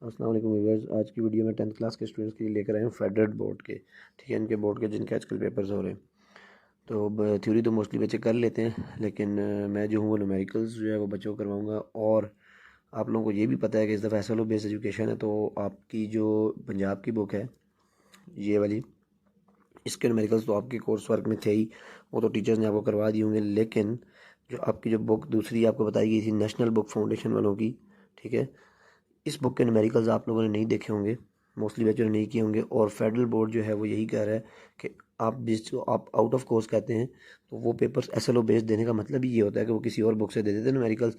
अस्सलाम वालेकुम व्यूअर्स। आज की वीडियो में 10th क्लास के स्टूडेंट्स के लिए लेकर आए हैं फेडरल बोर्ड के। ठीक है, इनके बोर्ड के जिनके आजकल पेपर्स हो रहे हैं। तो थ्योरी तो मोस्टली बच्चे कर लेते हैं, लेकिन मैं जो हूँ वो न्यूमेरिकल्स जो है वो बच्चों को करवाऊँगा। और आप लोगों को ये भी पता है कि इस दफ़ा एसएलओ बेस्ड एजुकेशन है, तो आपकी जो पंजाब की बुक है ये वाली, इसके न्यूमेरिकल्स तो आपके कोर्स वर्क में थे ही, वो तो टीचर्स ने आपको करवा दिए होंगे। लेकिन जो आपकी जो बुक दूसरी आपको बताई गई थी नेशनल बुक फाउंडेशन वालों की, ठीक है, इस बुक के न्यूमेरिकल्स आप लोगों ने नहीं देखे होंगे, मोस्टली बच्चों ने नहीं किए होंगे। और फेडरल बोर्ड जो है वो यही कह रहा है कि आप जिसको आप आउट ऑफ कोर्स कहते हैं, तो वो पेपर्स एसएलओ बेस्ड देने का मतलब ही ये होता है कि वो किसी और बुक से दे देते हैं न्यूमेरिकल्स।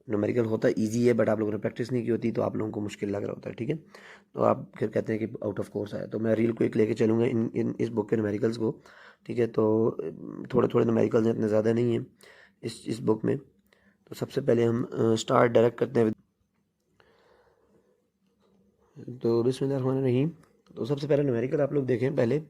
न्यूमेरिकल होता ईजी है, बट आप लोगों ने प्रैक्टिस नहीं की होती, तो आप लोगों को मुश्किल लग रहा होता है। ठीक है, तो आप फिर कहते हैं कि आउट ऑफ कोर्स आया। तो मैं रील क्विक लेके चलूँगा इस बुक के न्यूमेरिकल्स को। ठीक है, तो थोड़े थोड़े न्यूमेरिकल्स हैं, इतने ज़्यादा नहीं हैं इस बुक में। तो सबसे पहले हम स्टार्ट डायरेक्ट करते हैं। तो बिस्मिल्लाहिर्रहमानिर्रहीम। तो सबसे पहले न्यूमेरिकल आप लोग देखें पहले,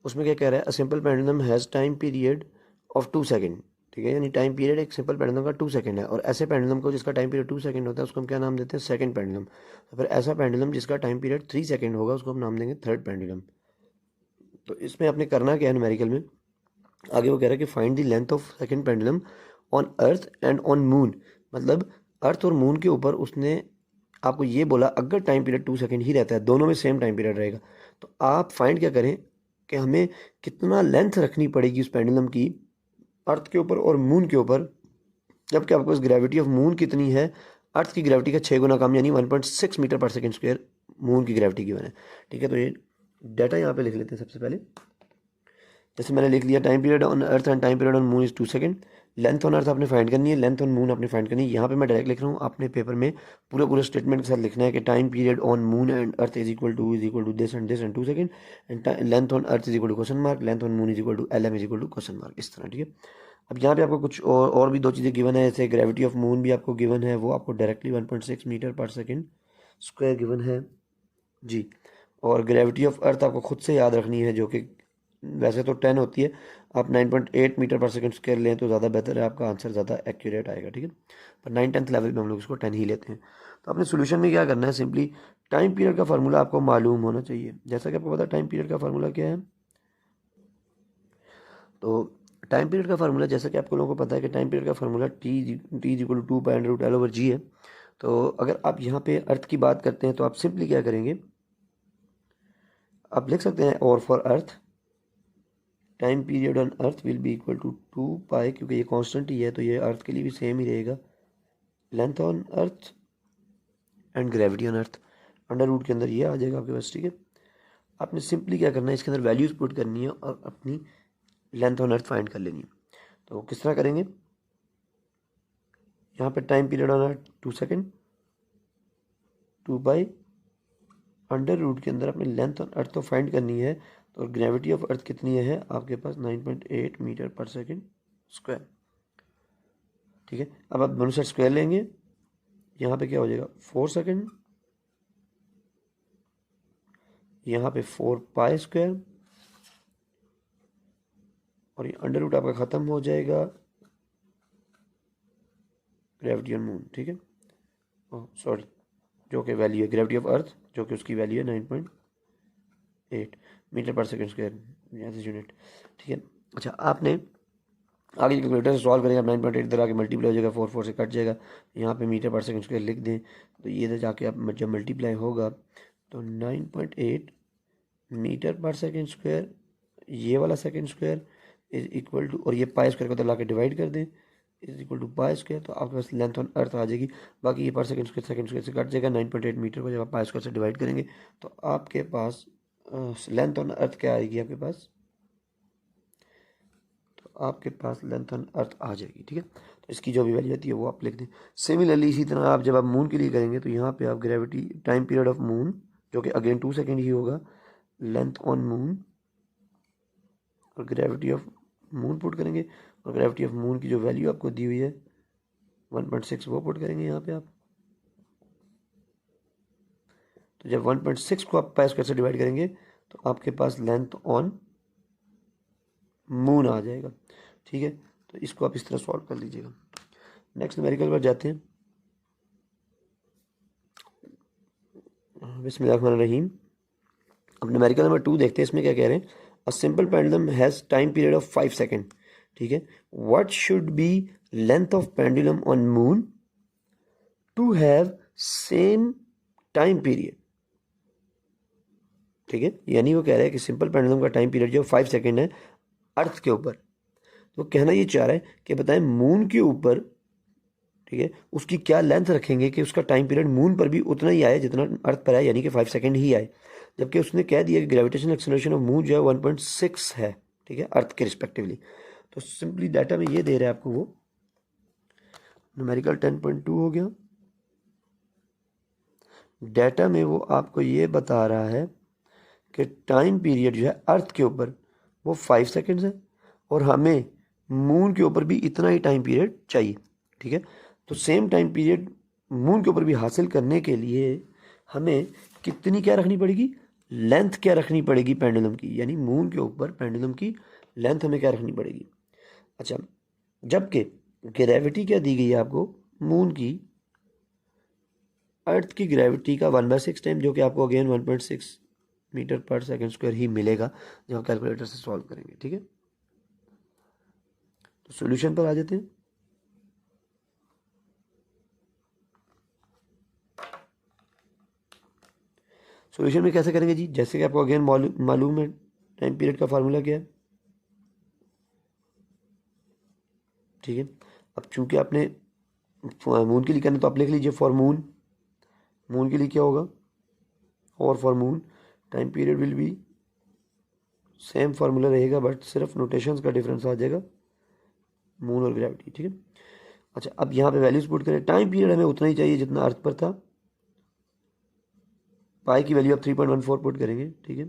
उसमें क्या कह रहा है, अ simple pendulum has time period of 2 second. ठीक है, यानी टाइम पीरियड एक सिंपल पेंडुलम का 2 सेकेंड है। और ऐसे पेंडुलम को जिसका टाइम पीरियड 2 सेकेंड होता है उसको हम क्या नाम देते हैं, सेकंड पेंडुलम। तो फिर ऐसा पेंडुलम जिसका टाइम पीरियड 3 सेकेंड होगा उसको हम नाम देंगे थर्ड पेंडुलम। तो इसमें आपने करना क्या है न्यूमेरिकल में, आगे वो कह रहा है कि find the length of second pendulum on earth and on moon. मतलब अर्थ और मून के ऊपर उसने आपको ये बोला, अगर टाइम पीरियड 2 सेकेंड ही रहता है, दोनों में सेम टाइम पीरियड रहेगा, तो आप फाइंड क्या करें कि हमें कितना लेंथ रखनी पड़ेगी उस पेंडुलम की अर्थ के ऊपर और मून के ऊपर, जबकि आपको इस ग्रेविटी ऑफ मून कितनी है, अर्थ की ग्रेविटी का 6 गुना कम, यानी 1.6 metre per second square moon की ग्रेविटी गिवन है। ठीक है, तो ये डाटा यहाँ पे लिख लेते हैं सबसे पहले। जैसे मैंने लिख लिया, time period on earth and time period on moon is 2 second. Length on अर्थ आपने फाइंड करनी है, लेंथ ऑन मून आपने फाइंड करनी है। यहाँ पे मैं डायरेक्ट लिख रहा हूँ, आपने पेपर में पूरे पूरे स्टेटमेंट के साथ लिखना है कि time period on moon and earth is equal to this and 2 second, and length on earth is equal to question mark, length on moon is equal to LM is equal to question mark, इस तरह। ठीक है, अब यहाँ पे आपको कुछ और भी दो चीज़ें गिवन है, जैसे ग्रेविटी ऑफ मून भी आपको गिवन है, वो आपको directly 1.6 metre per second square given है जी। और ग्रेविटी ऑफ अर्थ आपको खुद से याद रखनी है, जो कि वैसे तो 10 होती है, आप 9.8 मीटर पर सेकंड स्क्वायर लें तो ज़्यादा बेहतर है, आपका आंसर ज़्यादा एक्यूरेट आएगा। ठीक है, पर 9th लेवल में हम लोग इसको 10 ही लेते हैं। तो अपने सोल्यूशन में क्या करना है, सिंपली टाइम पीरियड का फार्मूला आपको मालूम होना चाहिए। जैसा कि आपको पता है टाइम पीरियड का फार्मूला क्या है, तो टाइम पीरियड का फार्मूला, जैसा कि आपको लोगों को पता है कि टाइम पीरियड का formula T equal to 2 pi under root L/G है। तो अगर आप यहाँ पे अर्थ की बात करते हैं तो आप सिंपली क्या करेंगे, आप लिख सकते हैं, और for earth time period on earth will be equal to 2 pi, क्योंकि ये कांस्टेंट ही है तो ये अर्थ के लिए भी सेम ही रहेगा, length on earth and gravity on earth, under root के अंदर ये आ जाएगा आपके पास। ठीक है, आपने सिंपली क्या करना है, इसके अंदर वैल्यूज पुट करनी है और अपनी लेंथ ऑन अर्थ फाइंड कर लेनी है। तो किस तरह करेंगे, यहाँ पे time period on earth 2 second, 2 pi under root के अंदर अपनी लेंथ ऑन अर्थ तो फाइंड करनी है। तो ग्रेविटी ऑफ अर्थ कितनी है आपके पास, 9.8 मीटर पर सेकेंड स्क्वायर। ठीक है, अब आप दोनों साइड स्क्वायर लेंगे, यहाँ पे क्या हो जाएगा 4 सेकेंड, यहाँ पे 4 पाई स्क्वायर, और ये अंडर रूट आपका ख़त्म हो जाएगा ग्रेविटी ऑन मून। ठीक है, सॉरी, जो कि वैल्यू है ग्रेविटी ऑफ अर्थ, जो कि उसकी वैल्यू है 9.8 metre per second square as unit. ठीक है, अच्छा आपने आगे कैलकुलेटर से सॉल्व करेंगे, आप 9.8 इधर आके मल्टीप्लाई हो जाएगा, 4 से कट जाएगा, यहाँ पे मीटर पर सेकेंड स्क्वायर लिख दें, तो ये इधर जाके आप जब मल्टीप्लाई होगा तो 9.8 मीटर पर सेकेंड स्क्वायर, ये वाला second square is equal to, और ये पाई स्क्वायर को तो ला के डिवाइड कर दें, is equal to pi square, तो आपके पास लेंथ ऑन अर्थ आ जाएगी। बाकी ये पर सेकेंड स्क्वायर से कट जाएगा, 9.8 मीटर को जब आप पाई स्क्वायर से डिवाइड करेंगे तो आपके पास लेंथ ऑन अर्थ क्या आएगी आपके पास, तो आपके पास लेंथ ऑन अर्थ आ जाएगी। ठीक है, तो इसकी जो भी वैल्यू आती है वो आप लिख दें। सिमिलरली इसी तरह आप जब आप मून के लिए करेंगे तो यहाँ पे आप gravity time period of moon, जो कि अगेन 2 सेकेंड ही होगा, लेंथ ऑन मून और ग्रेविटी ऑफ मून पुट करेंगे, और ग्रेविटी ऑफ मून की जो वैल्यू आपको दी हुई है 1.6 वो पुट करेंगे यहाँ पे आप। तो जब 1.6 को आप पाई स्क्वायर से डिवाइड करेंगे तो आपके पास लेंथ ऑन मून आ जाएगा। ठीक है, तो इसको आप इस तरह सॉल्व कर लीजिएगा। नेक्स्ट न्यूमेरिकल पर जाते हैं। बिस्मिल्लाहिर्रहमानिर्रहीम। अब न्यूमेरिकल नंबर 2 देखते हैं, इसमें क्या कह रहे हैं। A simple pendulum has time period of 5 second. ठीक है, what should be length of pendulum on moon to have same time period. ठीक है, यानी वो कह रहा है कि सिंपल पेंडुलम का टाइम पीरियड जो 5 सेकेंड है अर्थ के ऊपर, तो कहना ये चाह रहा है कि बताएं मून के ऊपर, ठीक है, उसकी क्या लेंथ रखेंगे कि उसका टाइम पीरियड मून पर भी उतना ही आए जितना अर्थ पर आए, यानी कि 5 सेकेंड ही आए। जबकि उसने कह दिया कि ग्रेविटेशनल एक्सेलरेशन ऑफ मून जो है 1.6 है, ठीक है, अर्थ के रिस्पेक्टिवली। तो सिंपली डाटा में ये दे रहा है आपको, वो न्यूमेरिकल 10.2 हो गया। डाटा में वो आपको ये बता रहा है कि टाइम पीरियड जो है अर्थ के ऊपर वो 5 सेकेंड्स है और हमें मून के ऊपर भी इतना ही टाइम पीरियड चाहिए। ठीक है, तो सेम टाइम पीरियड मून के ऊपर भी हासिल करने के लिए हमें कितनी क्या रखनी पड़ेगी, लेंथ क्या रखनी पड़ेगी पेंडुलम की, यानी मून के ऊपर पेंडुलम की लेंथ हमें क्या रखनी पड़ेगी। अच्छा, जबकि ग्रेविटी क्या दी गई है आपको मून की, अर्थ की ग्रेविटी का 1/6 टाइम, जो कि आपको again 1.6 metre per second square ही मिलेगा जब हम कैलकुलेटर से सॉल्व करेंगे। ठीक है, तो सॉल्यूशन पर आ जाते हैं। सॉल्यूशन में कैसे करेंगे जी, जैसे कि आपको अगेन मालूम है टाइम पीरियड का फार्मूला क्या है। ठीक है, अब चूंकि आपने मून के लिए करना तो आप लिख लीजिए फॉर मून। मून के लिए क्या होगा, और for moon time period will be same formula रहेगा, बट सिर्फ नोटेशंस का डिफरेंस आ जाएगा मून और ग्रेविटी। ठीक है, अच्छा अब यहाँ पे वैल्यूज पुट करें। टाइम पीरियड हमें उतना ही चाहिए जितना अर्थ पर था, पाई की वैल्यू आप 3.14 पुट करेंगे। ठीक है,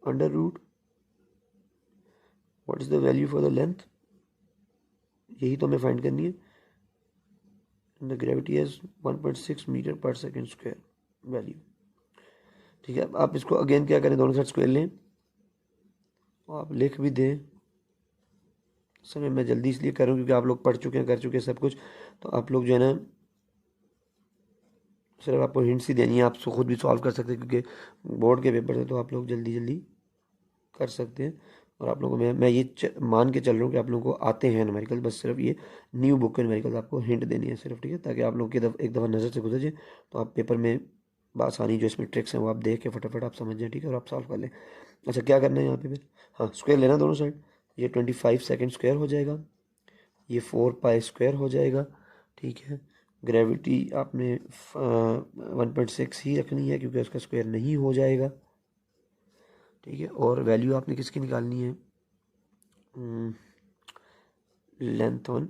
under root what is the value for the length, यही तो हमें फाइंड करनी है। The gravity is 1.6 metre per second square value. ठीक है, आप इसको अगेन क्या करें, दोनों साइड स्क्वायर लें और आप लिख भी दें। समय मैं जल्दी इसलिए कर रहा हूँ क्योंकि आप लोग पढ़ चुके हैं, कर चुके हैं सब कुछ, तो आप लोग जो है ना सिर्फ आपको हिंट्स ही देनी है, आप खुद भी सॉल्व कर सकते हैं क्योंकि बोर्ड के पेपर है, तो आप लोग जल्दी जल्दी कर सकते हैं। और आप लोगों को मैं ये मान के चल रहा हूँ कि आप लोगों को आते हैं न्यूमेरिकल, बस सिर्फ ये न्यू बुक के न्यूमेरिकल आपको हिंट देनी है सिर्फ। ठीक है, ताकि आप लोग की एक दफ़ा नज़र से गुजर जाए तो आप पेपर में आसानी जो इसमें ट्रिक्स हैं वो आप देख के फटाफट आप समझ जाएं। ठीक है, और आप सॉल्व कर लें। अच्छा क्या करना है यहाँ पे फिर, हाँ स्क्वायर लेना दोनों साइड। ये 25 सेकेंड स्क्वायर हो जाएगा, ये 4 पाई स्क्वायर हो जाएगा। ठीक है, ग्रेविटी आपने 1.6 ही रखनी है क्योंकि उसका स्क्वायर नहीं हो जाएगा। ठीक है, और वैल्यू आपने किसकी निकालनी है, लेंथ ऑन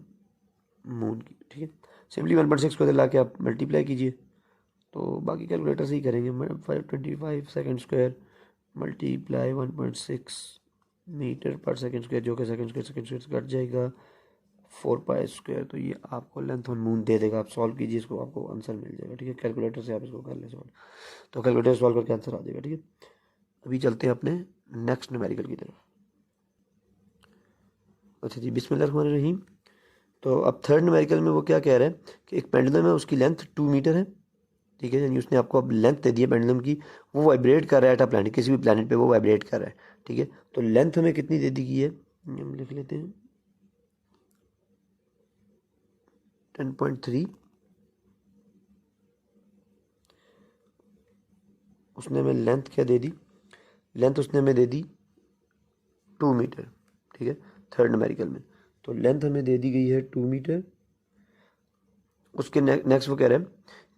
मून की। ठीक है, सिंपली 1.6 को ला के आप मल्टीप्लाई कीजिए, तो बाकी कैलकुलेटर से ही करेंगे। 25 second square multiply 1.6 metre per second square, जो कि सेकेंड स्क्वायर से कट जाएगा 4 पाई स्क्वायर, तो ये आपको लेंथ ऑन मून दे देगा। आप सॉल्व कीजिए इसको, आपको आंसर मिल जाएगा। ठीक है, कैलकुलेटर से आप इसको कर ले सॉल्व, तो कैलकुलेटर सॉल्व करके आंसर आ जाएगा। ठीक है, अभी चलते हैं अपने नेक्स्ट न्यूमेरिकल की तरफ। अच्छा जी, बिस्मिल्लाहिर्रहमानिर्रहीम। तो अब थर्ड न्यूमेरिकल में वो क्या कह रहा है कि एक पेंडुलम है, उसकी लेंथ 2 मीटर है। ठीक है, यानी उसने आपको अब लेंथ दे दी है पेंडुलम की, वो वाइब्रेट कर रहा है एट अ प्लैनेट, किसी भी प्लैनेट पे वो वाइब्रेट कर रहा है। ठीक है, तो लेंथ हमें कितनी दे दी गई है, हम लिख लेते हैं 10.3। उसने हमें लेंथ क्या दे दी, लेंथ उसने हमें दे दी 2 मीटर। ठीक है, थर्ड न्यूमेरिकल में तो लेंथ हमें दे दी गई है 2 मीटर। उसके नेक्स्ट वो कह रहा है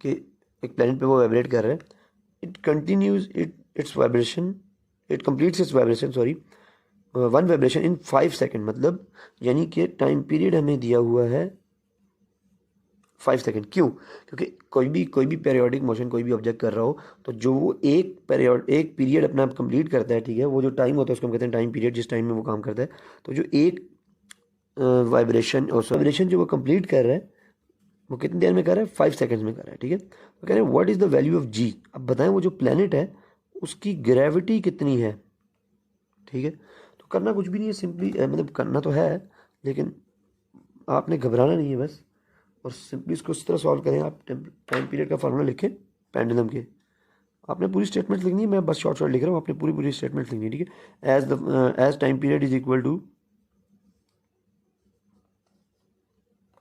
कि एक प्लैनेट पे वो वाइब्रेट कर रहा है, it continues it's vibration, it completes it's vibration, sorry, one vibration in 5 second, मतलब यानी कि टाइम पीरियड हमें दिया हुआ है 5 सेकेंड। क्यों, क्योंकि कोई भी पेरियोडिक मोशन कोई भी ऑब्जेक्ट कर रहा हो, तो जो वो एक पीरियड अपना कंप्लीट करता है, ठीक है, वो जो टाइम होता है उसको हम कहते हैं टाइम पीरियड, जिस टाइम में वो काम करता है। तो जो एक वाइब्रेशन और वाइब्रेशन जो वो कंप्लीट कर रहा है वो कितनी देर में कर रहा है, 5 सेकेंड्स में कर रहा है। ठीक है, तो कह रहे हैं what is the value of G. अब बताएं वो जो प्लेनेट है उसकी ग्रेविटी कितनी है। ठीक है, तो करना कुछ भी नहीं है, सिंपली मतलब करना तो है लेकिन आपने घबराना नहीं है बस, और सिंपली इसको इस तरह सॉल्व करें। आप टाइम पीरियड का फार्मूला लिखें पेंडुलम के। आपने पूरी स्टेटमेंट लिखनी है, मैं बस शॉर्ट शॉर्ट लिख रहा हूँ, आपने पूरी स्टेटमेंट लिखनी है, ठीक है। As time period is equal to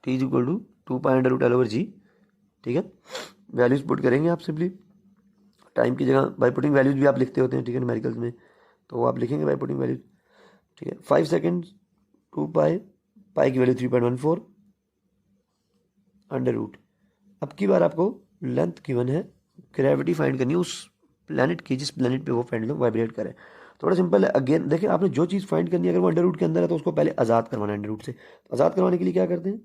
T is equal to 2 pi under root L/G, ठीक है। वैल्यूज पुट करेंगे आप सिंपली, टाइम की जगह बाई पुटिंग वैल्यूज भी आप लिखते होते हैं, ठीक है, न्यूमेरिकल्स में, तो वो आप लिखेंगे बाई पुटिंग वैल्यूज, ठीक है। 5 सेकेंड 2 पाई, पाई की वैल्यू 3.14 अंडर रूट। अब की बार आपको लेंथ गिवन है, ग्रेविटी फाइंड करनी है उस प्लैनेट की जिस प्लैनेट पे वो पेंडुलम वाइब्रेट करे। थोड़ा सिंपल है। अगेन देखिए, आपने जो चीज़ फाइंड करनी है अगर वो अंडर रूट के अंदर है तो उसको पहले आज़ाद करवाना है अंडर रूट से। तो आज़ाद करवाने के लिए क्या करते हैं,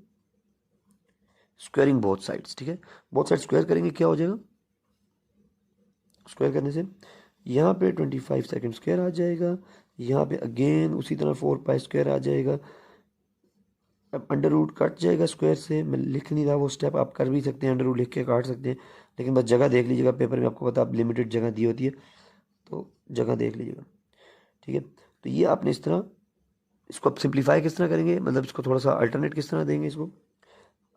स्क्वायरिंग बोथ साइड्स, ठीक है। बोथ साइड स्क्वायर करेंगे, क्या हो जाएगा, स्क्वायर करने से यहाँ पे 25 सेकेंड स्क्वायर आ जाएगा, यहाँ पे अगेन उसी तरह 4 पाई स्क्वायर आ जाएगा। अब अंडर रूट कट जाएगा स्क्वायर से, मैं लिख नहीं रहा वो स्टेप, आप कर भी सकते हैं, अंडर रूट लिख के काट सकते हैं, लेकिन बस जगह देख लीजिएगा पेपर में, आपको पता, आप लिमिटेड जगह दी होती है तो जगह देख लीजिएगा, ठीक है। तो ये आपने इस तरह, इसको आप सिंप्लीफाई किस तरह करेंगे, मतलब इसको थोड़ा सा अल्टरनेट किस तरह देंगे इसको,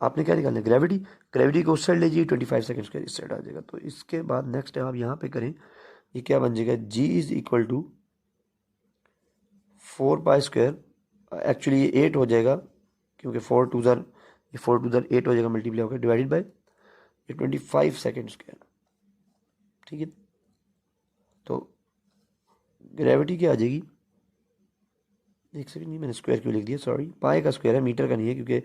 आपने क्या निकालना है, ग्रेविटी, ग्रेविटी को उस साइड लीजिए, 25 सेकेंड स्क्वायर इस साइड आ जाएगा। तो इसके बाद नेक्स्ट टाइम आप यहाँ पे करें, ये क्या बन जाएगा, G is equal to 4 pi square, actually ये 8 हो जाएगा क्योंकि 4 टू ज़र 8 हो जाएगा मल्टीप्लाई होकर, डिवाइडेड बाय ये 25 सेकेंड स्क्वायर, ठीक है। तो ग्रेविटी क्या आ जाएगी, एक सेकंड, नहीं मैंने स्क्वायर क्यों लिख दिया, सॉरी, पाई का स्क्वायर है, मीटर का नहीं है, क्योंकि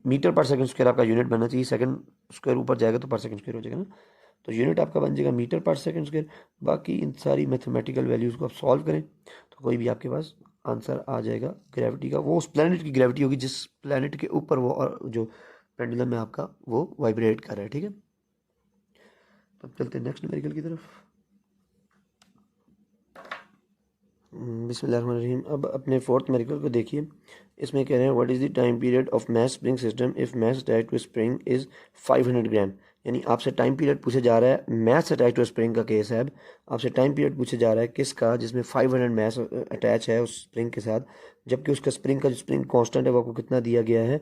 मीटर पर सेकंड स्क्वायर आपका यूनिट बनना चाहिए, सेकंड स्क्वायर ऊपर जाएगा तो पर सेकंड स्क्वायर हो जाएगा ना, तो यूनिट आपका बन जाएगा मीटर पर सेकंड स्क्वायर। बाकी इन सारी मैथमेटिकल वैल्यूज़ को आप सॉल्व करें तो कोई भी आपके पास आंसर आ जाएगा ग्रेविटी का, वो उस प्लैनेट की ग्रेविटी होगी जिस प्लैनेट के ऊपर वो और जो पेंडुलम में आपका वो वाइब्रेट कर रहा है, ठीक है। तो अब चलते हैं नेक्स्ट न्यूमेरिकल की तरफ। बिस्मिल्लाहिर्रहमानिर्रहीम। अब अपने फोर्थ न्यूमेरिकल को देखिए, इसमें कह रहे हैं what is the time period of mass spring system if mass attached to spring is 500 gram. यानी आपसे टाइम पीरियड पूछा जा रहा है, मैस अटैच टू स्प्रिंग का केस है, अब आपसे टाइम पीरियड पूछा जा रहा है किसका, जिसमें 500 मैस अटैच है उस स्प्रिंग के साथ, जबकि उसका स्प्रिंग का जो स्प्रिंग कांस्टेंट है वो आपको कितना दिया गया है,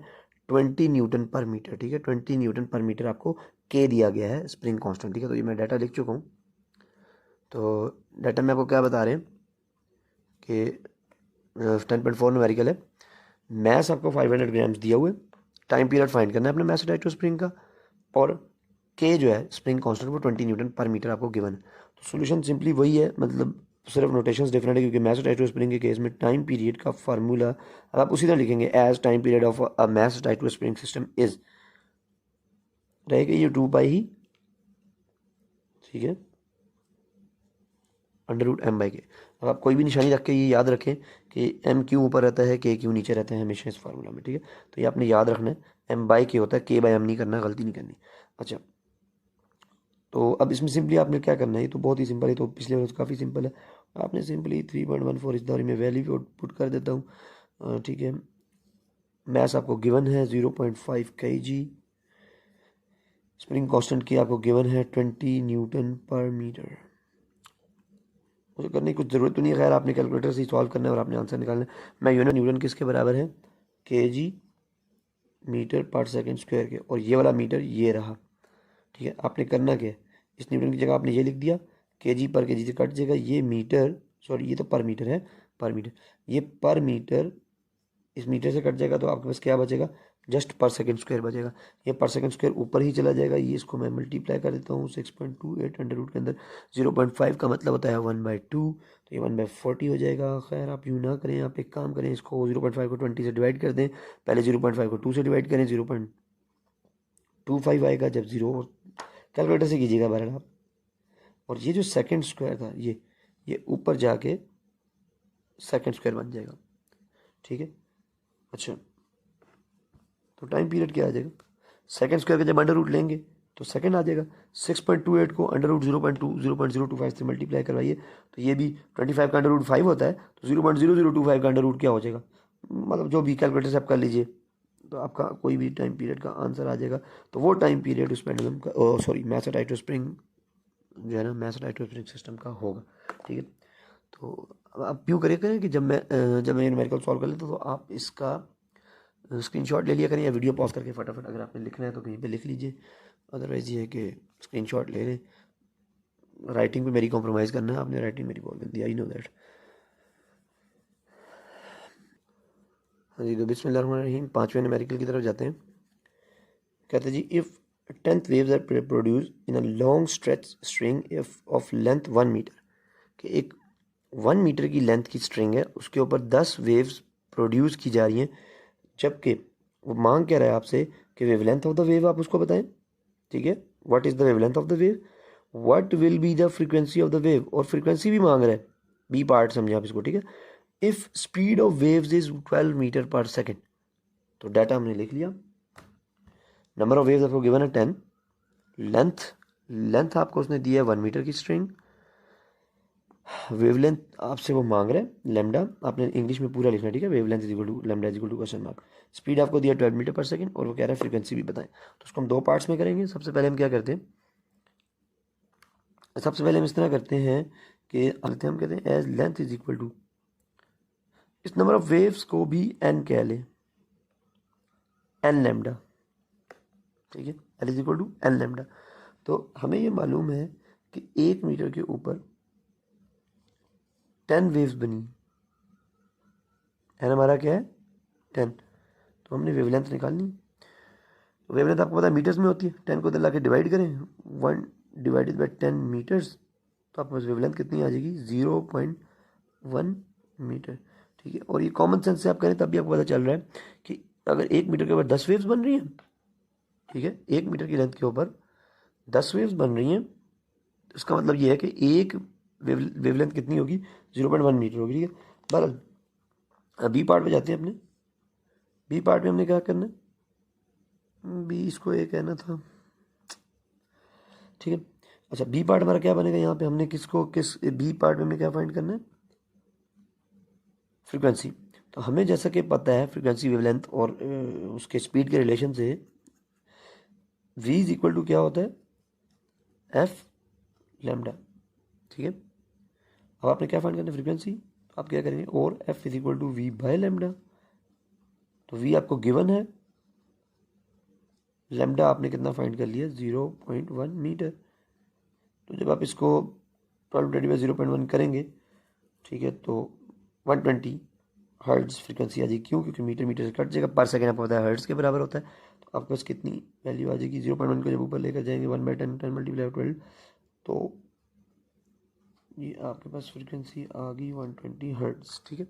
20 न्यूटन पर मीटर, ठीक है। 20 न्यूटन पर मीटर आपको के दिया गया है स्प्रिंग कांस्टेंट, ठीक है। तो ये मैं डाटा लिख चुका हूँ। तो डाटा में आपको क्या बता रहे हैं कि 10.4 न्यूमेरिकल है, मैस आपको 500 ग्राम्स दिया हुआ है, टाइम पीरियड फाइंड करना है अपने मैस अटैच टू स्प्रिंग का, और के जो है स्प्रिंग कांस्टेंट वो 20 न्यूटन पर मीटर आपको गिवन है। तो सॉल्यूशन सिंपली वही है, मतलब सिर्फ नोटेशंस डिफरेंट है, क्योंकि मैस अटैच टू स्प्रिंग के केस में टाइम पीरियड का फार्मूला आप उसी तरह लिखेंगे, as time period of a mass attach to spring system is, रहेगा ये 2 पाई ही, ठीक है, अंडर रूट एम बाई के। अब आप कोई भी निशानी रख के ये याद रखें कि एम क्यों ऊपर रहता है, के क्यों नीचे रहते हैं हमेशा इस फार्मूला में, ठीक है। तो ये आपने याद रखना है, एम बाई के होता है, के बाई एम नहीं करना, गलती नहीं करनी। अच्छा, तो अब इसमें सिंपली आपने क्या करना है, ये तो बहुत ही सिंपल है, तो पिछले वाले तो काफ़ी सिंपल है। आपने सिंपली 3.14 इस दौरी में वैल्यू पुट कर देता हूँ, ठीक है। मैस आपको गिवन है 0.5 kg, स्प्रिंग कांस्टेंट की आपको गिवन है 20 न्यूटन पर मीटर। मुझे करने की कुछ ज़रूरत तो नहीं है, खैर आपने कैलकुलेटर से ही सॉल्व करना है और आपने आंसर निकालना है। मैं यूनिट न्यूटन किसके बराबर है, केजी मीटर पर सेकंड स्क्वायर के, और ये वाला मीटर ये रहा, ठीक है। आपने करना क्या है, इस न्यूटन की जगह आपने ये लिख दिया, केजी पर केजी से कट जाएगा, ये मीटर, सॉरी ये तो पर मीटर है, पर मीटर, ये पर मीटर इस मीटर से कट जाएगा, तो आपके पास क्या बचेगा, जस्ट पर सेकंड स्क्वायर बचेगा। ये पर सेकंड स्क्वायर ऊपर ही चला जाएगा, ये इसको मैं मल्टीप्लाई कर देता हूँ 6.28 अंडर रूट के अंदर 0.5 का मतलब होता है 1/2, तो ये 1/40 हो जाएगा। खैर आप यूँ ना करें, आप एक काम करें, इसको 0.5 को 20 से डिवाइड कर दें, पहले 0.5 को 2 से डिवाइड करें, 0.25 आएगा, जब 0 कैलकुलेटर से कीजिएगा बहरहाल आप। और ये जो सेकंड स्क्वायर था ये ऊपर जाके सेकंड स्क्वायर बन जाएगा, ठीक है। अच्छा, तो टाइम पीरियड क्या आ जाएगा, सेकंड स्क्वायर का जब अंडर रूट लेंगे तो सेकंड आ जाएगा। 6.28 को अंडर रूट 0.025 से मल्टीप्लाई करवाइए, तो ये भी 25 का अंडर रूट 5 होता है, तो 0.0025 का अंडर रूट क्या हो जाएगा, मतलब जो भी कैलकुलेटर से आप कर लीजिए, तो आपका कोई भी टाइम पीरियड का आंसर आ जाएगा। तो वो टाइम पीरियड उस पेंडुलम का, sorry mass attached to spring जो है ना, mass attached to spring system का होगा, ठीक है। तो आप क्यों करें कि जब मैं न्यूमेरिकल सॉल्व कर लेता, तो आप इसका स्क्रीनशॉट ले लिया करें या वीडियो पॉज करके फटाफट अगर आपने लिखना है तो कहीं पे लिख लीजिए, अदरवाइज़ ये है कि स्क्रीनशॉट ले लें। राइटिंग पे मेरी कॉम्प्रोमाइज़ करना है, आपने राइटिंग मेरी बहुत गंदी, आई नो दैट। हाँ जी, तो बिस्मिल्लाहिर्रहमानिर्रहीम, 5वें न्यूमेरिकल की तरफ जाते हैं। कहते हैं जी, if 10th waves are produce in a long stretch string if of length 1 metre, कि एक 1 मीटर की लेंथ की स्ट्रिंग है, उसके ऊपर 10 वेव्स प्रोड्यूस की जा रही हैं, जबकि वो मांग क्या रहा है आपसे कि वेवलेंथ ऑफ द वेव आप उसको बताएं। ठीक है, what is the wavelength of the wave, what will be the frequency of the wave, और फ्रीक्वेंसी भी मांग रहा है, बी पार्ट समझे आप इसको। ठीक है, if speed of waves is 12 metre per second, तो डाटा हमने लिख लिया। नंबर ऑफ वेव्स आपको गिवन है 10, लेंथ लेंथ आपको उसने दिया है 1 मीटर की स्ट्रिंग, वेवलेंथ आपसे वो मांग रहा है लेमडा, आपने इंग्लिश में पूरा लिखना है। ठीक है, wavelength is equal to lambda is equal to question mark. Speed आपको दिया 12 मीटर पर सेकंड, और वो कह रहा है फ्रीक्वेंसी भी बताएं। तो उसको हम दो पार्ट्स में करेंगे। सबसे पहले हम क्या करते हैं, सबसे पहले हम इस तरह करते हैं कि हम कहते हैं as length is equal to, इस नंबर ऑफ वेव्स को भी एन कह लें, एन लेमडा। ठीक है, L is equal to n lambda. तो हमें ये मालूम है कि 1 मीटर के ऊपर 10 वेव्स बनी, एन हमारा क्या है 10, तो हमने वेवलेंथ निकालनी। तो वेवलेंथ आपको पता है मीटर्स में होती है, 10 को ला के डिवाइड करें, 1 डिवाइडेड बाई 10 मीटर्स, तो आपके पास वेवलेंथ कितनी आ जाएगी 0.1 मीटर। ठीक है, और ये कॉमन सेंस से आप करें तब भी आपको पता चल रहा है कि अगर 1 मीटर के ऊपर 10 वेव्स बन रही हैं, ठीक है, 1 मीटर की लेंथ के ऊपर 10 वेव्स बन रही हैं, तो इसका मतलब ये है कि एक वेवलेंथ कितनी होगी 0.1 मीटर होगी। ठीक है, बहरहाल बी पार्ट पे जाते हैं अपने। बी पार्ट में हमने क्या करना है, बी इसको एक कहना था। ठीक है, अच्छा बी पार्ट हमारा क्या बनेगा, यहाँ पे हमने किसको किस बी पार्ट में हमने क्या फाइंड करना है, फ्रीक्वेंसी। तो हमें जैसा कि पता है फ्रीक्वेंसी वेवलेंथ और उसके स्पीड के रिलेशन से v इज इक्वल टू क्या होता है एफ लेमडा। ठीक है, अब आपने क्या फाइंड करना है फ्रीक्वेंसी, तो आप क्या करेंगे और f is equal to v by lambda. तो v आपको गिवन है, लेमडा आपने कितना फाइंड कर लिया 0.1 मीटर। तो जब आप इसको 12 × 10⁻⁴ करेंगे, ठीक है, तो 120 हर्ट्ज फ्रीक्वेंसी आ जाएगी। क्यों, क्योंकि मीटर मीटर से कट जाएगा, पर सेकंड आपको पता है हर्ट्ज के बराबर होता है। तो आपके पास कितनी वैल्यू आ जाएगी 0.1 को जब ऊपर लेकर जाएंगे 1/10, 10 × 12, तो ये आपके पास फ्रीक्वेंसी आ गई 120 हर्ट्ज। ठीक है,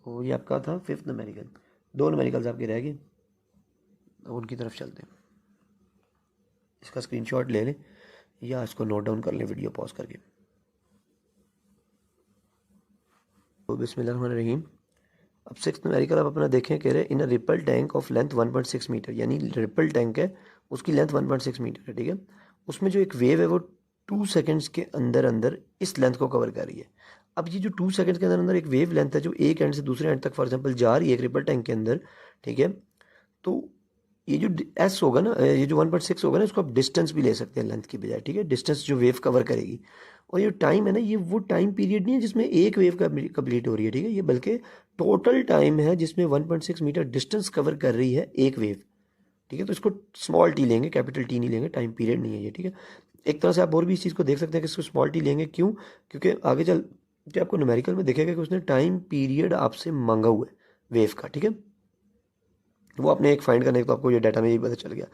तो ये आपका था 5th न्यूमेरिकल। 2 न्यूमेरिकल्स आपके रह गए, उनकी तरफ चलते हैं। इसका स्क्रीनशॉट ले लें या इसको नोट डाउन कर लें वीडियो पॉज करके। तो बिस्मिल्लाहिर्रहमानिर्रहीम, अब 6th न्यूमेरिकल आप अपना देखें, कह रहे in a ripple tank of length 1.6 metre, यानी रिपल टैंक है उसकी लेंथ 1.6 मीटर है। ठीक है, उसमें जो एक वेव है वो 2 सेकेंड्स के अंदर अंदर इस लेंथ को कवर कर रही है। अब ये जो 2 सेकेंड्स के अंदर अंदर एक वेव लेंथ है जो एक एंड से दूसरे एंड तक फॉर एग्जांपल जा रही है एक रिपल टैंक के अंदर। ठीक है, तो ये जो एस होगा ना, ये जो 1.6 होगा ना, इसको आप डिस्टेंस भी ले सकते हैं लेंथ की बजाय। ठीक है, डिस्टेंस जो वेव कवर करेगी, और ये टाइम है ना, ये वो टाइम पीरियड नहीं है जिसमें एक वेव कंप्लीट हो रही है। ठीक है, ये बल्कि टोटल टाइम है जिसमें 1.6 मीटर डिस्टेंस कवर कर रही है एक वेव। ठीक है, तो इसको स्मॉल टी लेंगे, कैपिटल टी नहीं लेंगे, टाइम पीरियड नहीं है ये। ठीक है, एक तरह से आप और भी इस चीज़ को देख सकते हैं कि इसको स्मॉल टी लेंगे, क्यों, क्योंकि आगे चल के आपको न्यूमेरिकल में देखेगा कि उसने टाइम पीरियड आपसे मांगा हुआ है वेव का। ठीक है, वो आपने एक फाइंड करने, तो आपको ये डाटा में ही पता चल गया।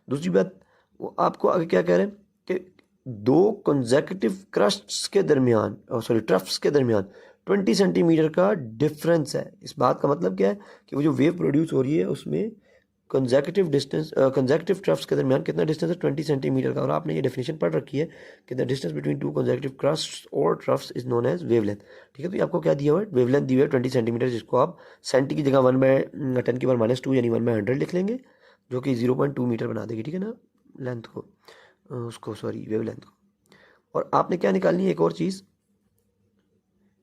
दूसरी बात, वो आपको आगे क्या कह रहे हैं कि 2 कंसेक्यूटिव क्रस्ट्स के दरमियान, सॉरी ट्रफ्स के दरमियान 20 सेंटीमीटर का डिफरेंस है। इस बात का मतलब क्या है कि वो जो वेव प्रोड्यूस हो रही है उसमें कंसेक्यूटिव डिस्टेंस, कंसेक्यूटिव ट्रफ्स के दरमियान कितना डिस्टेंस है 20 सेंटीमीटर का। और आपने ये डेफिनेशन पढ़ रखी है कि the distance between 2 consecutive crests और troughs is known as wavelength. ठीक है, तो ये आपको क्या दिया हुआ है, वेवलेंथ दी हुई है 20 सेंटीमीटर, जिसको आप सेंटी की जगह 1/10 की पावर -2 यानी 1/100 लिख लेंगे, जो कि 0.2 मीटर बना देगी। ठीक है ना, लेंथ को, उसको सॉरी वेवलेंथ को। और आपने क्या निकालनी है एक और चीज़,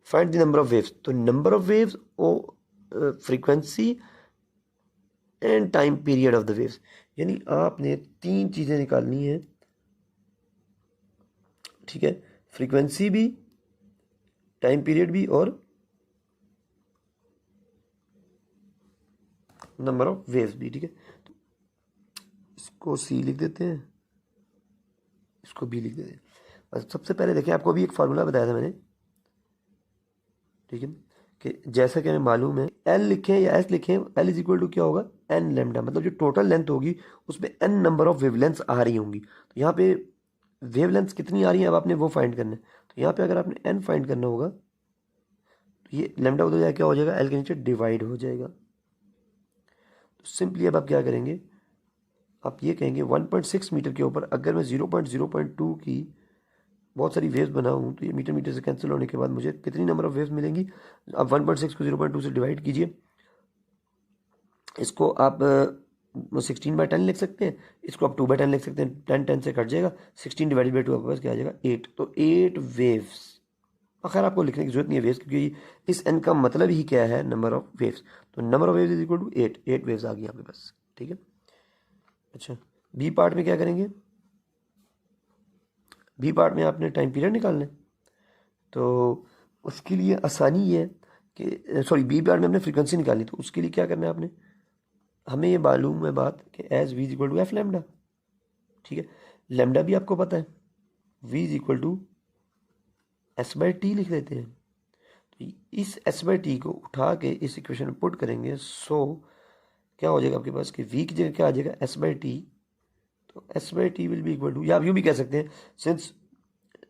find the number of waves. तो नंबर ऑफ वेव्स और frequency and time period of the waves, यानी आपने 3 चीज़ें निकालनी है। ठीक है, फ्रीक्वेंसी भी, टाइम पीरियड भी, और नंबर ऑफ वेव्स भी। ठीक है, तो इसको सी लिख देते हैं, इसको बी लिख देते हैं। बस सबसे पहले देखिए, आपको अभी एक फार्मूला बताया था मैंने, ठीक है, कि जैसा कि हमें मालूम है एल लिखें या एस लिखें, एल इज इक्वल टू क्या होगा, एन लेमडा, मतलब जो टोटल लेंथ होगी उसमें एन नंबर ऑफ वेवलेंथ्स आ रही होंगी। तो यहाँ पे वेवलेंथ्स कितनी आ रही है अब आपने वो फाइंड करना है। तो यहाँ पे अगर आपने एन फाइंड करना होगा तो ये लेमडा उधर जाए क्या हो जाएगा, एल के नीचे डिवाइड हो जाएगा। तो सिंपली अब आप क्या करेंगे, आप ये कहेंगे 1.6 मीटर के ऊपर अगर मैं 0.0.2 की बहुत सारी वेव्स बनाऊँ तो ये मीटर मीटर से कैंसिल होने के बाद मुझे कितनी नंबर ऑफ वेव्स मिलेंगी। अब 1.6 को 0.2 से डिवाइड कीजिए, इसको आप 16/10 लिख सकते हैं, इसको आप 2/10 लिख सकते हैं, 10 से कट जाएगा, 16 डिवाइडेड बाई 2 आपके पास क्या आ जाएगा 8। तो 8 वेव्स, खैर आपको लिखने की जरूरत नहीं है वेव्स, क्योंकि इस एन का मतलब ही क्या है, नंबर ऑफ वेव्स। तो number of waves is equal to 8 waves आ गई आपके पास, ठीक है। अच्छा, बी पार्ट में क्या करेंगे, बी पार्ट में आपने टाइम पीरियड निकालना है। तो उसके लिए आसानी ये है कि सॉरी, बी पार्ट में हमने फ्रीक्वेंसी निकालनी, तो उसके लिए क्या करना है आपने, हमें ये मालूम है बात कि as we is equal to F lambda, ठीक है। लेमडा भी आपको पता है, v is equal to S by t लिख देते हैं। तो इस एस बाई टी को उठा के इस इक्वेशन में पुट करेंगे, सो क्या हो जाएगा आपके पास कि वी की जगह क्या आ जाएगा, एस बाई टी। तो S by T will be equal to, या आप यूँ भी कह सकते हैं, since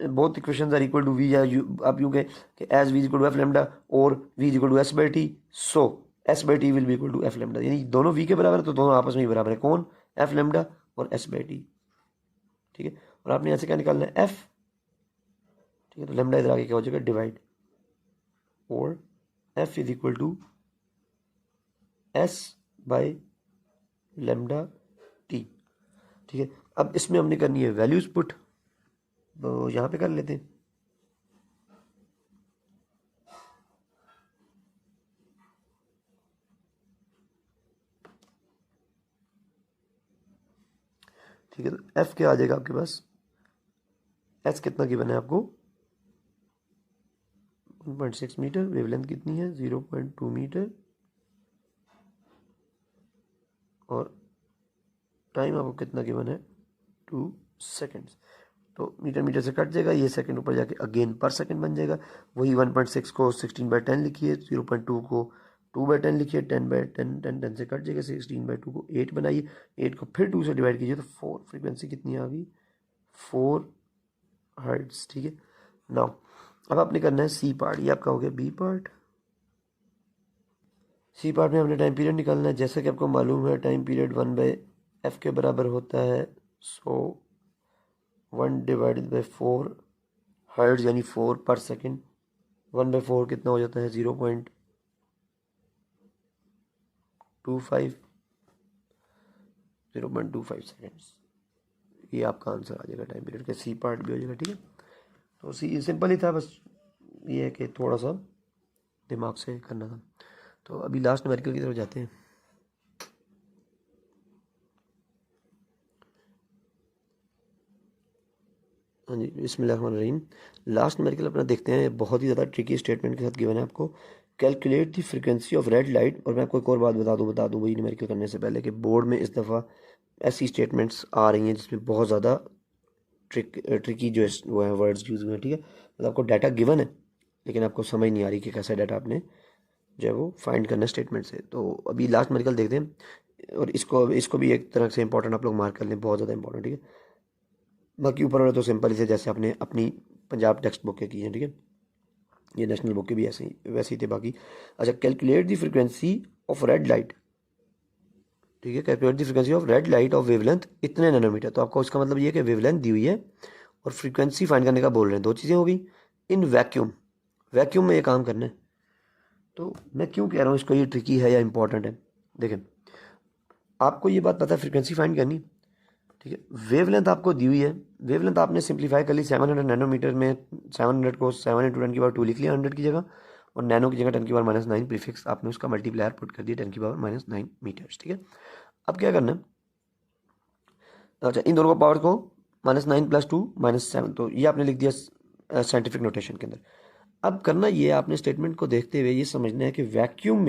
both equations are equal to V, या आप यूँ कहें कि as we is equal to F lambda और V is equal to S by T, so S by T will be equal to F lambda, यानी दोनों we के बराबर है तो दोनों आपस में ही बराबर है, कौन, एफ लेमडा और एस बाई टी, ठीक है। और आपने यहाँ से क्या निकालना है, एफ, ठीक है। तो लेमडा इधर आगे क्या हो जाएगा, डिवाइड, और f is equal to S by lambda t, ठीक है। अब इसमें हमने करनी है वैल्यूज पुट, तो यहाँ पे कर लेते हैं। ठीक है, तो एफ क्या आ जाएगा आपके पास, एस कितना गिवन है आपको 1.6 मीटर, वेवलेंथ कितनी है 0.2 मीटर, और टाइम आपको कितना गिवन है 2 सेकेंड्स। तो मीटर मीटर से कट जाएगा, ये सेकंड ऊपर जाके अगेन पर सेकंड बन जाएगा। वही 1.6 को 16/10 लिखिए, 0.2 को 2/10 लिखिए, 10/10 10 से कट जाएगा, 16/2 को 8 बनाइए, 8 को फिर 2 से डिवाइड कीजिए तो 4, फ्रीक्वेंसी कितनी आ गई 4 हर्ट्ज, ठीक है। नाउ अब आपने करना है सी पार्ट, ये आपका हो गया बी पार्ट। सी पार्ट में हमने टाइम पीरियड निकालना है, जैसा कि आपको मालूम है टाइम पीरियड 1/f के बराबर होता है, सो 1 डिवाइडेड बाई 4 हर्ट्ज यानी 4 पर सेकेंड, 1/4 कितना हो जाता है 0.25 सेकेंड्स। ये आपका आंसर आ जाएगा टाइम पीरियड का, सी पार्ट भी हो जाएगा, ठीक है। तो सी सिंपल ही था, बस ये है कि थोड़ा सा दिमाग से करना था। तो अभी लास्ट न्यूमेरिकल की तरफ जाते हैं। हाँ जी, बिस्मिल्लाहिर्रहमानिर्रहीम। लास्ट न्यूमेरिकल अपना देखते हैं, बहुत ही ज़्यादा ट्रिकी स्टेटमेंट के साथ गिवन है आपको, calculate the frequency of red light. और मैं आपको एक और बात बता दूँ वही न्यूमेरिकल करने से पहले, कि बोर्ड में इस दफ़ा ऐसी स्टेटमेंट्स आ रही हैं जिसमें बहुत ज़्यादा ट्रिकी जो वो है वर्ड्स यूज़ हुए हैं, ठीक है। मतलब आपको डाटा गिवन है लेकिन आपको समझ नहीं आ रही कि कैसा डाटा आपने जो है वो फाइंड करना स्टेटमेंट से। तो अभी लास्ट न्यूमेरिकल देखते हैं, और इसको भी एक तरह से इंपॉर्टेंट आप लोग मार्क कर लें, बहुत ज़्यादा इंपॉर्टेंट, ठीक है। बाकी ऊपर वाले तो सिंपल ही थे, जैसे आपने अपनी पंजाब टेक्स्ट बुक के की हैं, ठीक है। ये नेशनल बुक के भी ऐसे ही वैसे ही थे बाकी। अच्छा, calculate the frequency of red light, ठीक है, calculate the frequency of red light of wavelength इतने नैनोमीटर। तो आपको इसका मतलब ये है कि वेवलेंथ दी हुई है और फ्रीक्वेंसी फाइंड करने का बोल रहे हैं, दो चीज़ें हो गई। इन वैक्यूम, वैक्यूम में ये काम करना है। तो मैं क्यों कह रहा हूँ इसको ये ट्रिकी है या इंपॉर्टेंट है, देखें आपको ये बात पता है फ्रीक्वेंसी फाइंड करनी, ठीक है। वेवलेंथ आपको दी हुई है, वेवलेंथ आपने सिंप्लीफाई कर ली 700 नैनोमीटर में, 700 को 7 × 10⁻² लिख लिया 100 की जगह, और नैनो की जगह 10⁻⁻9 प्रीफिक्स आपने उसका मल्टीप्लायर पुट कर दिया 10⁻⁻9 मीटर्स, ठीक है। अब क्या करना है, अच्छा इन दोनों को पावर को -9 + 2 -7, तो ये आपने लिख दिया साइंटिफिक नोटेशन के अंदर। अब करना ये आपने स्टेटमेंट को देखते हुए ये समझना है कि वैक्यूम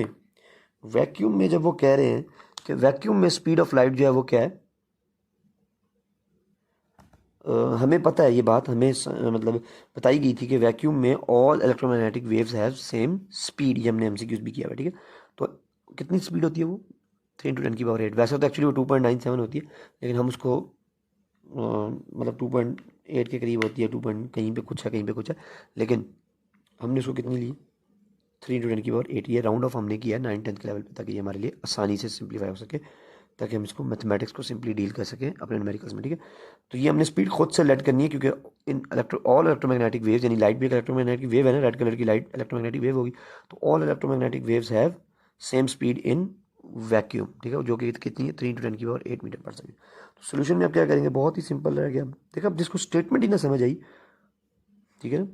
में जब वो कह रहे हैं कि वैक्यूम में स्पीड ऑफ लाइट जो है वो क्या है, हमें पता है ये बात, हमें मतलब बताई गई थी कि वैक्यूम में all electromagnetic waves have same speed, ये हमने एमसीक्यूज भी किया हुआ है, ठीक है। तो कितनी स्पीड होती है वो, 3 × 10⁸। वैसे तो एक्चुअली वो 2.97 होती है, लेकिन हम उसको मतलब 2.8 के करीब होती है, 2 कहीं पे कुछ है कहीं पे कुछ है, लेकिन हमने उसको कितनी ली, 3 × 10⁸। ये राउंड ऑफ हमने किया है 9th-10th के लेवल पे, ताकि ये हमारे लिए आसानी से सिंप्लीफाई हो सके, ताकि हम इसको मैथमेटिक्स को सिंपली डील कर सकें अपने न्यूमेरिकल्स में, ठीक है। तो ये हमने स्पीड खुद से लेट करनी है, क्योंकि इन ऑल इलेक्ट्रोमैग्नेटिक वेव्स, यानी लाइट भी एक इलेक्ट्रोमैग्नेटिक वेव है ना, रेड कलर की लाइट इलेक्ट्रोमैग्नेटिक वेव होगी, तो all electromagnetic waves have same speed in vacuum, ठीक है, जो कि कितनी है 3 × 10⁸ मीटर पर सेकेंड। तो सोल्यूशन में आप क्या करेंगे, बहुत ही सिंपल रह गया। देखा, अब जिसको स्टेटमेंट ही ना समझ आई, ठीक है ना,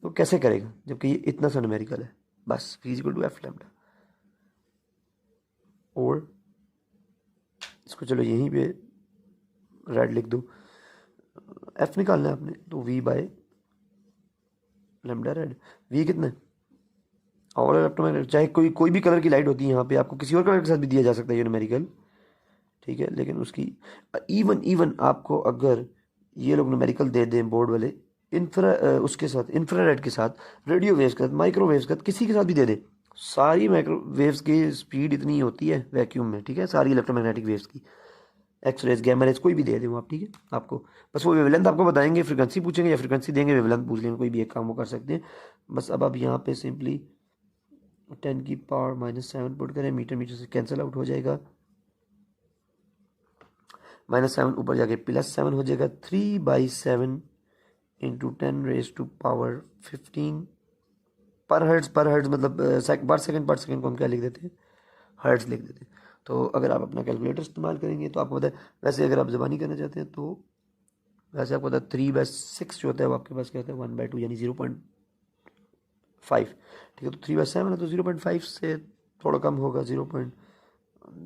तो कैसे करेगा जबकि ये इतना सा न्यूमेरिकल है। बस v = f लैम्डा, और इसको चलो यहीं पे रेड लिख दो, f निकालना है आपने, तो v/λ रेड। v कितना है, और इलेक्ट्रोमैग्नेटिक, चाहे कोई भी कलर की लाइट होती है, यहाँ पे आपको किसी और कलर के साथ भी दिया जा सकता है ये न्यूमेरिकल, ठीक है, लेकिन उसकी इवन आपको अगर ये लोग न्यूमेरिकल दे दें बोर्ड वाले, उसके साथ इंफ्रारेड के साथ, रेडियो वेव्स के साथ, माइक्रोवेव्स के साथ, किसी के साथ भी दे दे, सारी माइक्रोवेव्स की स्पीड इतनी होती है वैक्यूम में, ठीक है, सारी इलेक्ट्रोमैग्नेटिक वेव्स की, एक्सरेज, गैमा रेज, कोई भी दे दे वो आप, ठीक है। आपको बस वो वेवलेंथ आपको बताएंगे, फ्रिक्वेंसी पूछेंगे या फ्रिक्वेंसी देंगे, वेवलेंथ पूछ लेंगे, कोई भी एक काम वो कर सकते हैं। बस अब आप यहाँ पे सिंपली 10⁻⁻7 पुट करें, मीटर मीटर से कैंसिल आउट हो जाएगा, -7 ऊपर जाके +7 हो जाएगा, 3/7 × 10⁻15 पर हर्ट्ज मतलब पर सेकंड को हम क्या लिख देते हैं, हर्ट्ज लिख देते हैं। तो अगर आप अपना कैलकुलेटर इस्तेमाल करेंगे तो आपको पता है, वैसे अगर आप ज़बानी करना चाहते हैं तो वैसे आपको पता है 3/6 जो होता है वो आपके पास क्या होता है 1/2, यानी 0.5, ठीक है। तो 3/7 है तो 0.5 से थोड़ा कम होगा, 0.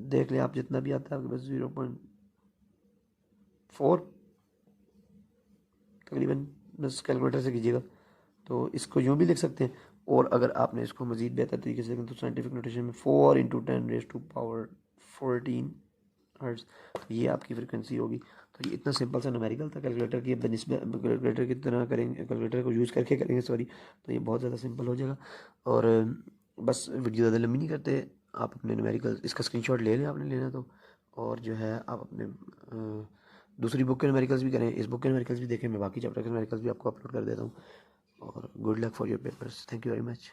देख लें आप, जितना भी आता है आपके पास 0.4 तकरीबन, बस कैलकुलेटर से कीजिएगा। तो इसको यूँ भी लिख सकते हैं, और अगर आपने इसको मज़ीद बेहतर तरीके से तो साइंटिफिक नोटेशन में 4 × 10⁻14 हर्ट्ज, तो ये आपकी फ्रिक्वेंसी होगी। तो ये इतना सिंपल सा न्यूमेरिकल था कैलकुलेटर की, कैलकुलेटर की तरह करेंगे, कैलकुलेटर को यूज़ करके करेंगे, सॉरी, तो ये बहुत ज़्यादा सिंपल हो जाएगा। और बस वीडियो ज़्यादा लंबी नहीं करते, आप अपने न्यूमेरिकल इसका स्क्रीनशॉट ले लें, आपने लेना तो, और जो है आप अपने दूसरी बुक के न्यूमेरिकल्स भी करें, इस बुक के न्यूमेरिकल्स भी देखें, मैं बाकी चैप्टर के न्यूमेरिकल्स भी आपको अपलोड कर देता हूँ। और good luck for your papers, thank you very much.